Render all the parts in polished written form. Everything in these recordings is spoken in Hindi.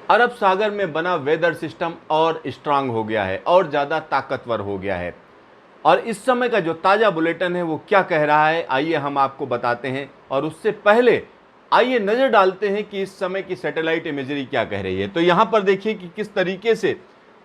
अरब सागर में बना वेदर सिस्टम और स्ट्रांग हो गया है और ज़्यादा ताकतवर हो गया है। और इस समय का जो ताज़ा बुलेटिन है वो क्या कह रहा है, आइए हम आपको बताते हैं। और उससे पहले आइए नज़र डालते हैं कि इस समय की सैटेलाइट इमेजरी क्या कह रही है। तो यहाँ पर देखिए कि किस तरीके से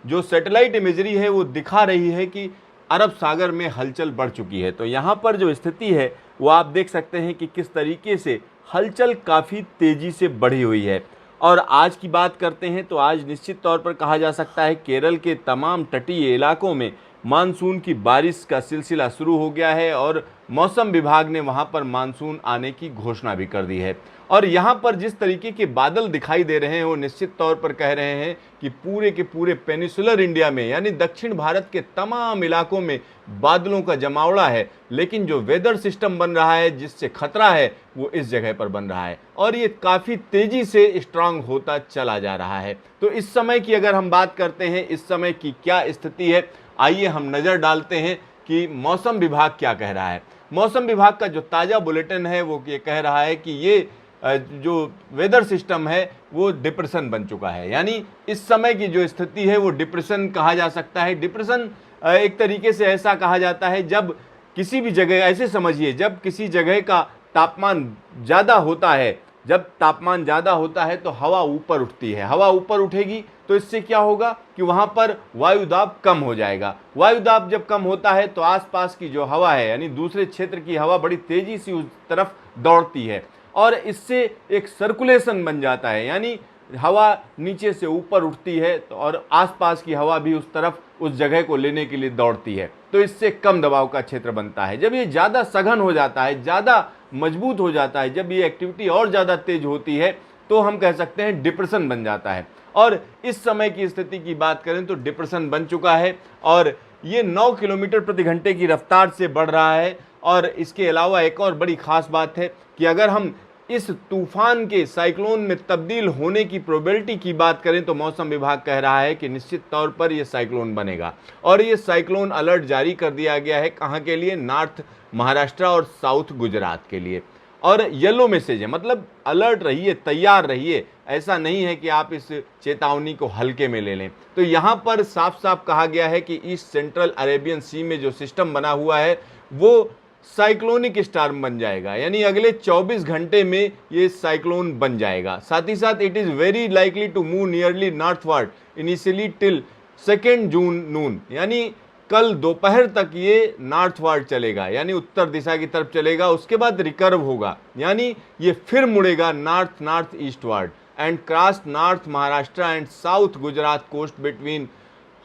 जो सैटेलाइट इमेजरी है वो दिखा रही है कि अरब सागर में हलचल बढ़ चुकी है। तो यहाँ पर जो स्थिति है वो आप देख सकते हैं कि किस तरीके से हलचल काफ़ी तेज़ी से बढ़ी हुई है। और आज की बात करते हैं तो आज निश्चित तौर पर कहा जा सकता है केरल के तमाम तटीय इलाकों में मानसून की बारिश का सिलसिला शुरू हो गया है और मौसम विभाग ने वहां पर मानसून आने की घोषणा भी कर दी है। और यहां पर जिस तरीके के बादल दिखाई दे रहे हैं वो निश्चित तौर पर कह रहे हैं कि पूरे के पूरे पेनिसुलर इंडिया में यानी दक्षिण भारत के तमाम इलाकों में बादलों का जमावड़ा है। लेकिन जो वेदर सिस्टम बन रहा है जिससे खतरा है वो इस जगह पर बन रहा है और ये काफ़ी तेज़ी से स्ट्रांग होता चला जा रहा है। तो इस समय की अगर हम बात करते हैं इस समय की क्या स्थिति है, आइए हम नज़र डालते हैं कि मौसम विभाग क्या कह रहा है। मौसम विभाग का जो ताज़ा बुलेटिन है वो ये कह रहा है कि ये जो वेदर सिस्टम है वो डिप्रेशन बन चुका है। यानी इस समय की जो स्थिति है वो डिप्रेशन कहा जा सकता है। डिप्रेशन एक तरीके से ऐसा कहा जाता है जब किसी भी जगह, ऐसे समझिए, जब किसी जगह का तापमान ज़्यादा होता है, जब तापमान ज़्यादा होता है तो हवा ऊपर उठती है। हवा ऊपर उठेगी तो इससे क्या होगा कि वहाँ पर वायुदाब कम हो जाएगा। वायुदाब जब कम होता है तो आसपास की जो हवा है यानी दूसरे क्षेत्र की हवा बड़ी तेज़ी से उस तरफ दौड़ती है और इससे एक सर्कुलेशन बन जाता है। यानी हवा नीचे से ऊपर उठती है और आसपास की हवा भी उस तरफ उस जगह को लेने के लिए दौड़ती है। तो इससे कम दबाव का क्षेत्र बनता है। जब ये ज़्यादा सघन हो जाता है, ज़्यादा मजबूत हो जाता है, जब ये एक्टिविटी और ज़्यादा तेज होती है तो हम कह सकते हैं डिप्रेशन बन जाता है। और इस समय की स्थिति की बात करें तो डिप्रेशन बन चुका है और ये 9 किलोमीटर प्रति घंटे की रफ्तार से बढ़ रहा है। और इसके अलावा एक और बड़ी खास बात है कि अगर हम इस तूफान के साइक्लोन में तब्दील होने की प्रोबेबिलिटी की बात करें तो मौसम विभाग कह रहा है कि निश्चित तौर पर यह साइक्लोन बनेगा। और ये साइक्लोन अलर्ट जारी कर दिया गया है, कहाँ के लिए? नॉर्थ महाराष्ट्र और साउथ गुजरात के लिए। और येलो मैसेज है, मतलब अलर्ट रहिए, तैयार रहिए। ऐसा नहीं है कि आप इस चेतावनी को हल्के में ले लें। तो यहाँ पर साफ साफ कहा गया है कि ईस्ट सेंट्रल अरेबियन सी में जो सिस्टम बना हुआ है वो साइक्लोनिक स्टॉर्म बन जाएगा। यानी अगले 24 घंटे में ये साइक्लोन बन जाएगा। साथ ही साथ it is very likely to move nearly northward initially till 2 June noon. यानी कल दोपहर तक ये नॉर्थवर्ड चलेगा, यानी उत्तर दिशा की तरफ चलेगा। उसके बाद रिकर्व होगा, यानी ये फिर मुड़ेगा north eastward and cross north Maharashtra and south Gujarat coast between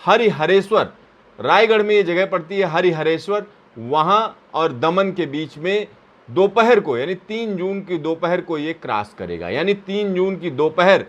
Harihareshwar, Raigad में ये जगह पड़ती है, हरिहरेश्वर, वहाँ और दमन के बीच में दोपहर को, यानी 3 जून की दोपहर को ये क्रॉस करेगा। यानी 3 जून की दोपहर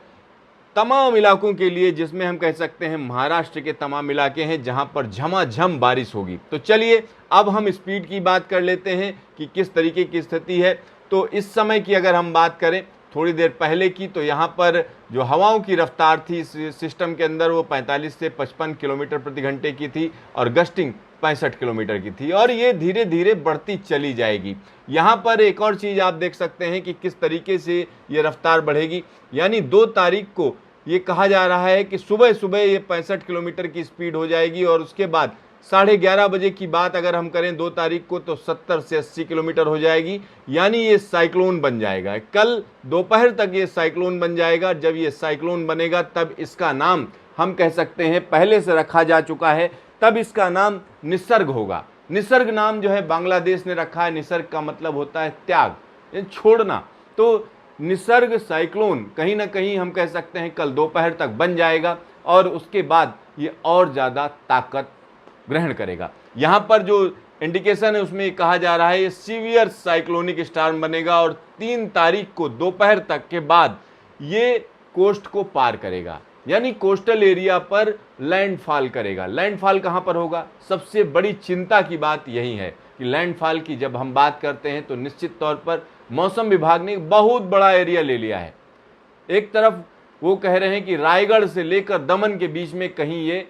तमाम इलाकों के लिए, जिसमें हम कह सकते हैं महाराष्ट्र के तमाम इलाके हैं जहां पर झमाझम बारिश होगी। तो चलिए अब हम स्पीड की बात कर लेते हैं कि किस तरीके की स्थिति है। तो इस समय की अगर हम बात करें थोड़ी देर पहले की, तो यहाँ पर जो हवाओं की रफ्तार थी इस सिस्टम के अंदर वो 45 से 55 किलोमीटर प्रति घंटे की थी और गस्टिंग 65 किलोमीटर की थी और ये धीरे धीरे बढ़ती चली जाएगी। यहाँ पर एक और चीज़ आप देख सकते हैं कि किस तरीके से ये रफ्तार बढ़ेगी। यानी 2 तारीख को ये कहा जा रहा है कि सुबह सुबह ये 65 किलोमीटर की स्पीड हो जाएगी और उसके बाद 11:30 बजे की बात अगर हम करें 2 तारीख को तो 70 से 80 किलोमीटर हो जाएगी। यानी ये साइक्लोन बन जाएगा। कल दोपहर तक ये साइक्लोन बन जाएगा। जब ये साइक्लोन बनेगा तब इसका नाम हम कह सकते हैं पहले से रखा जा चुका है, तब इसका नाम निसर्ग होगा। निसर्ग नाम जो है बांग्लादेश ने रखा है। निसर्ग का मतलब होता है त्याग, छोड़ना। तो निसर्ग साइक्लोन कहीं ना कहीं हम कह सकते हैं कल दोपहर तक बन जाएगा और उसके बाद ये और ज़्यादा ताकत ग्रहण करेगा। यहाँ पर जो इंडिकेशन है उसमें कहा जा रहा है ये सीवियर साइक्लोनिक स्टॉर्म बनेगा और 3 तारीख को दोपहर तक के बाद ये कोस्ट को पार करेगा, यानी कोस्टल एरिया पर लैंडफॉल करेगा। लैंडफॉल कहाँ पर होगा? सबसे बड़ी चिंता की बात यही है कि लैंडफॉल की जब हम बात करते हैं तो निश्चित तौर पर मौसम विभाग ने एक बहुत बड़ा एरिया ले लिया है। एक तरफ वो कह रहे हैं कि रायगढ़ से लेकर दमन के बीच में कहीं ये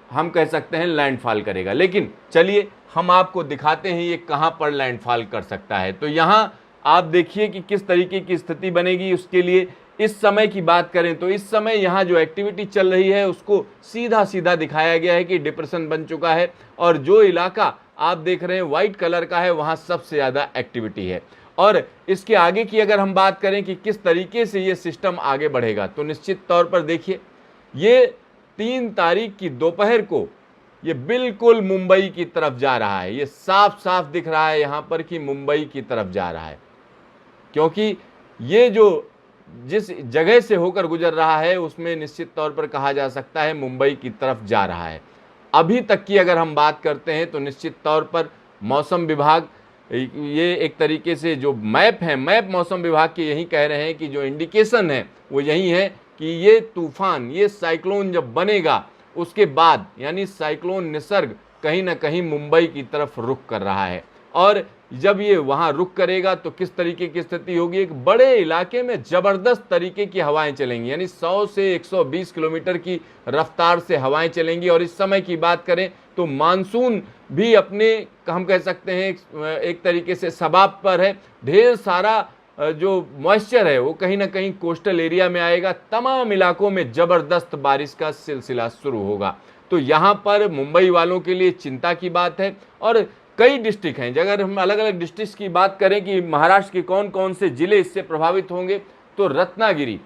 हम कह सकते हैं लैंडफॉल करेगा। लेकिन चलिए हम आपको दिखाते हैं ये कहाँ पर लैंडफॉल कर सकता है। तो यहाँ आप देखिए कि किस तरीके की स्थिति बनेगी। उसके लिए इस समय की बात करें तो इस समय यहाँ जो एक्टिविटी चल रही है उसको सीधा सीधा दिखाया गया है कि डिप्रेशन बन चुका है, और जो इलाका आप देख रहे हैं व्हाइट कलर का है वहाँ सबसे ज़्यादा एक्टिविटी है। और इसके आगे की अगर हम बात करें कि किस तरीके से ये सिस्टम आगे बढ़ेगा, तो निश्चित तौर पर देखिए, ये 3 तारीख की दोपहर को ये बिल्कुल मुंबई की तरफ जा रहा है। ये साफ साफ दिख रहा है यहाँ पर कि मुंबई की तरफ जा रहा है, क्योंकि ये जो जिस जगह से होकर गुजर रहा है उसमें निश्चित तौर पर कहा जा सकता है मुंबई की तरफ जा रहा है। अभी तक की अगर हम बात करते हैं तो निश्चित तौर पर मौसम विभाग, ये एक तरीके से जो मैप है, मैप मौसम विभाग के यही कह रहे हैं कि जो इंडिकेशन है वो यही है कि ये तूफान, ये साइक्लोन जब बनेगा उसके बाद, यानी साइक्लोन निसर्ग कहीं ना कहीं मुंबई की तरफ रुख कर रहा है। और जब ये वहाँ रुख करेगा तो किस तरीके की स्थिति होगी, एक बड़े इलाके में ज़बरदस्त तरीके की हवाएं चलेंगी, यानी 100 से 120 किलोमीटर की रफ्तार से हवाएं चलेंगी। और इस समय की बात करें तो मानसून भी अपने, हम कह सकते हैं एक तरीके से शबाब पर है। ढेर सारा जो मॉइस्चर है वो कहीं ना कहीं कोस्टल एरिया में आएगा, तमाम इलाकों में ज़बरदस्त बारिश का सिलसिला शुरू होगा। तो यहाँ पर मुंबई वालों के लिए चिंता की बात है। और कई डिस्ट्रिक्ट हैं, अगर हम अलग अलग डिस्ट्रिक्ट की बात करें कि महाराष्ट्र के कौन कौन से जिले इससे प्रभावित होंगे, तो रत्नागिरी,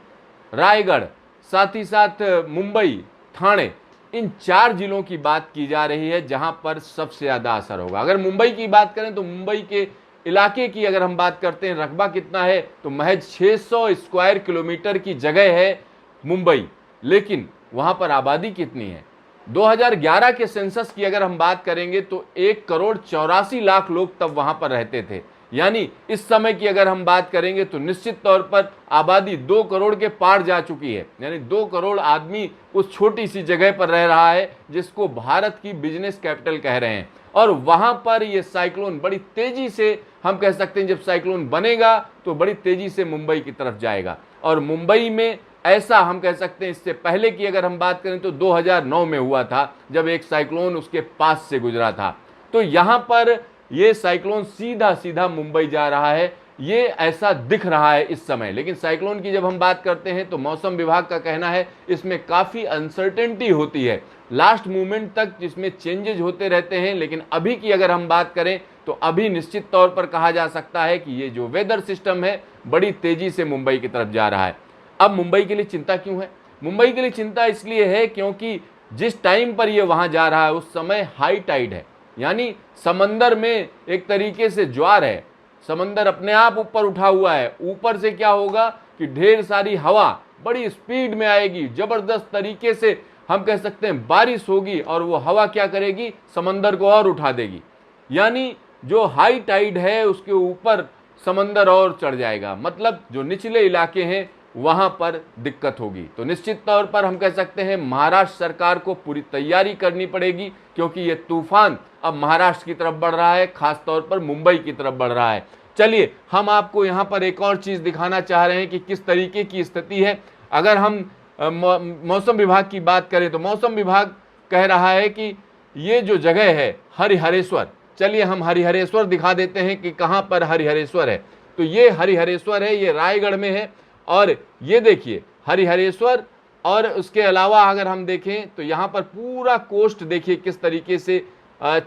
रायगढ़, साथ ही साथ मुंबई, ठाणे, इन 4 जिलों की बात की जा रही है जहां पर सबसे ज़्यादा असर होगा। अगर मुंबई की बात करें तो मुंबई के इलाके की अगर हम बात करते हैं, रकबा कितना है, तो महज 600 स्क्वायर किलोमीटर की जगह है मुंबई, लेकिन वहां पर आबादी कितनी है। 2011 के सेंसस की अगर हम बात करेंगे तो 1,84,00,000 लोग तब वहां पर रहते थे, यानी इस समय की अगर हम बात करेंगे तो निश्चित तौर पर आबादी 2 करोड़ के पार जा चुकी है। यानी 2 करोड़ आदमी उस छोटी सी जगह पर रह रहा है जिसको भारत की बिजनेस कैपिटल कह रहे हैं। और वहां पर ये साइक्लोन बड़ी तेजी से, हम कह सकते हैं जब साइक्लोन बनेगा तो बड़ी तेजी से मुंबई की तरफ जाएगा। और मुंबई में ऐसा हम कह सकते हैं, इससे पहले की अगर हम बात करें तो 2009 में हुआ था जब एक साइक्लोन उसके पास से गुजरा था। तो यहाँ पर ये साइक्लोन सीधा सीधा मुंबई जा रहा है, ये ऐसा दिख रहा है इस समय। लेकिन साइक्लोन की जब हम बात करते हैं तो मौसम विभाग का कहना है इसमें काफ़ी अनसर्टेनिटी होती है, लास्ट मोमेंट तक जिसमें चेंजेज होते रहते हैं। लेकिन अभी की अगर हम बात करें तो अभी निश्चित तौर पर कहा जा सकता है कि ये जो वेदर सिस्टम है बड़ी तेज़ी से मुंबई की तरफ जा रहा है। अब मुंबई के लिए चिंता क्यों है? मुंबई के लिए चिंता इसलिए है क्योंकि जिस टाइम पर ये वहाँ जा रहा है उस समय हाई टाइड है, यानी समंदर में एक तरीके से ज्वार है, समंदर अपने आप ऊपर उठा हुआ है। ऊपर से क्या होगा कि ढेर सारी हवा बड़ी स्पीड में आएगी, ज़बरदस्त तरीके से हम कह सकते हैं बारिश होगी, और वो हवा क्या करेगी, समंदर को और उठा देगी। यानी जो हाई टाइड है उसके ऊपर समंदर और चढ़ जाएगा, मतलब जो निचले इलाके हैं वहां पर दिक्कत होगी। तो निश्चित तौर पर हम कह सकते हैं महाराष्ट्र सरकार को पूरी तैयारी करनी पड़ेगी, क्योंकि ये तूफान अब महाराष्ट्र की तरफ बढ़ रहा है, खास तौर पर मुंबई की तरफ बढ़ रहा है। चलिए हम आपको यहाँ पर एक और चीज़ दिखाना चाह रहे हैं कि किस तरीके की स्थिति है। अगर हम मौसम विभाग की बात करें तो मौसम विभाग कह रहा है कि ये जो जगह है हरिहरेश्वर, चलिए हम हरिहरेश्वर दिखा देते हैं कि कहाँ पर हरिहरेश्वर है। तो ये हरिहरेश्वर है, ये रायगढ़ में है। और ये देखिए हरिहरेश्वर, और उसके अलावा अगर हम देखें तो यहाँ पर पूरा कोस्ट देखिए किस तरीके से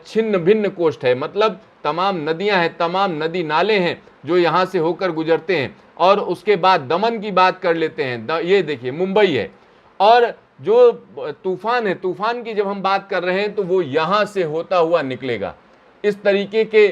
छिन्न भिन्न कोस्ट है, मतलब तमाम नदियाँ हैं, तमाम नदी नाले हैं जो यहाँ से होकर गुजरते हैं। और उसके बाद दमन की बात कर लेते हैं, ये देखिए मुंबई है। और जो तूफान है, तूफान की जब हम बात कर रहे हैं तो वो यहाँ से होता हुआ निकलेगा। इस तरीके के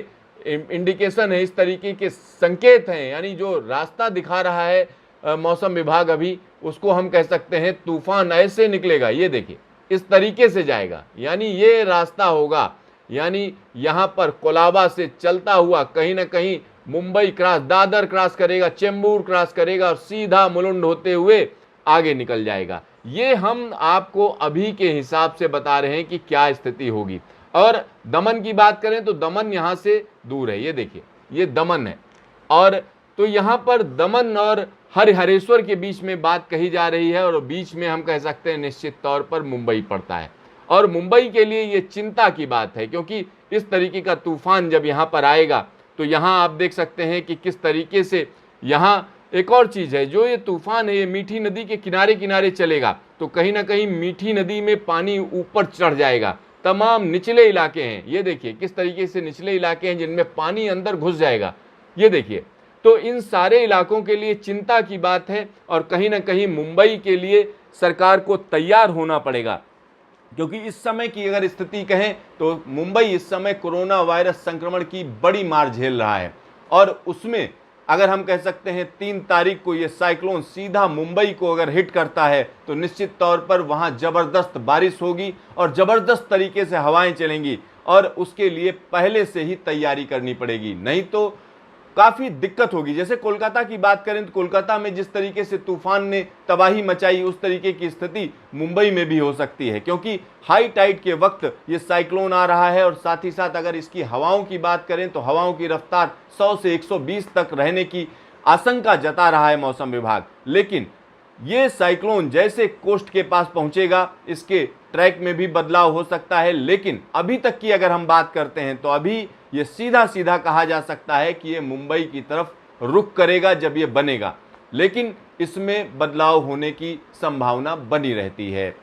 इंडिकेशन है, इस तरीके के संकेत हैं, यानी जो रास्ता दिखा रहा है मौसम विभाग अभी, उसको हम कह सकते हैं तूफान ऐसे निकलेगा, ये देखिए इस तरीके से जाएगा, यानी ये रास्ता होगा, यानी यहाँ पर कोलाबा से चलता हुआ कहीं ना कहीं मुंबई क्रॉस, दादर क्रॉस करेगा, चेंबूर क्रॉस करेगा और सीधा मुलुंड होते हुए आगे निकल जाएगा। ये हम आपको अभी के हिसाब से बता रहे हैं कि क्या स्थिति होगी। और दमन की बात करें तो दमन यहाँ से दूर है, ये देखिए ये दमन है। और तो यहाँ पर दमन और हरिहरेश्वर के बीच में बात कही जा रही है, और बीच में हम कह सकते हैं निश्चित तौर पर मुंबई पड़ता है। और मुंबई के लिए ये चिंता की बात है, क्योंकि इस तरीके का तूफान जब यहाँ पर आएगा तो यहाँ आप देख सकते हैं कि किस तरीके से यहाँ एक और चीज है, जो ये तूफान है ये मीठी नदी के किनारे किनारे चलेगा तो कहीं ना कहीं मीठी नदी में पानी ऊपर चढ़ जाएगा। तमाम निचले इलाके हैं, ये देखिए किस तरीके से निचले इलाके हैं जिनमें पानी अंदर घुस जाएगा, ये देखिए। तो इन सारे इलाकों के लिए चिंता की बात है और कहीं ना कहीं मुंबई के लिए सरकार को तैयार होना पड़ेगा, क्योंकि इस समय की अगर स्थिति कहें तो मुंबई इस समय कोरोना वायरस संक्रमण की बड़ी मार झेल रहा है। और उसमें अगर हम कह सकते हैं 3 तारीख को ये साइक्लोन सीधा मुंबई को अगर हिट करता है तो निश्चित तौर पर वहां जबरदस्त बारिश होगी और जबरदस्त तरीके से हवाएं चलेंगी और उसके लिए पहले से ही तैयारी करनी पड़ेगी, नहीं तो काफी दिक्कत होगी। जैसे कोलकाता की बात करें तो कोलकाता में जिस तरीके से तूफान ने तबाही मचाई उस तरीके की स्थिति मुंबई में भी हो सकती है, क्योंकि हाई टाइड के वक्त ये साइक्लोन आ रहा है और साथ ही साथ अगर इसकी हवाओं की बात करें तो हवाओं की रफ्तार 100 से 120 तक रहने की आशंका जता रहा है मौसम विभाग। लेकिन ये साइक्लोन जैसे कोस्ट के पास पहुंचेगा इसके ट्रैक में भी बदलाव हो सकता है, लेकिन अभी तक की अगर हम बात करते हैं तो अभी ये सीधा सीधा कहा जा सकता है कि ये मुंबई की तरफ रुख करेगा जब ये बनेगा, लेकिन इसमें बदलाव होने की संभावना बनी रहती है।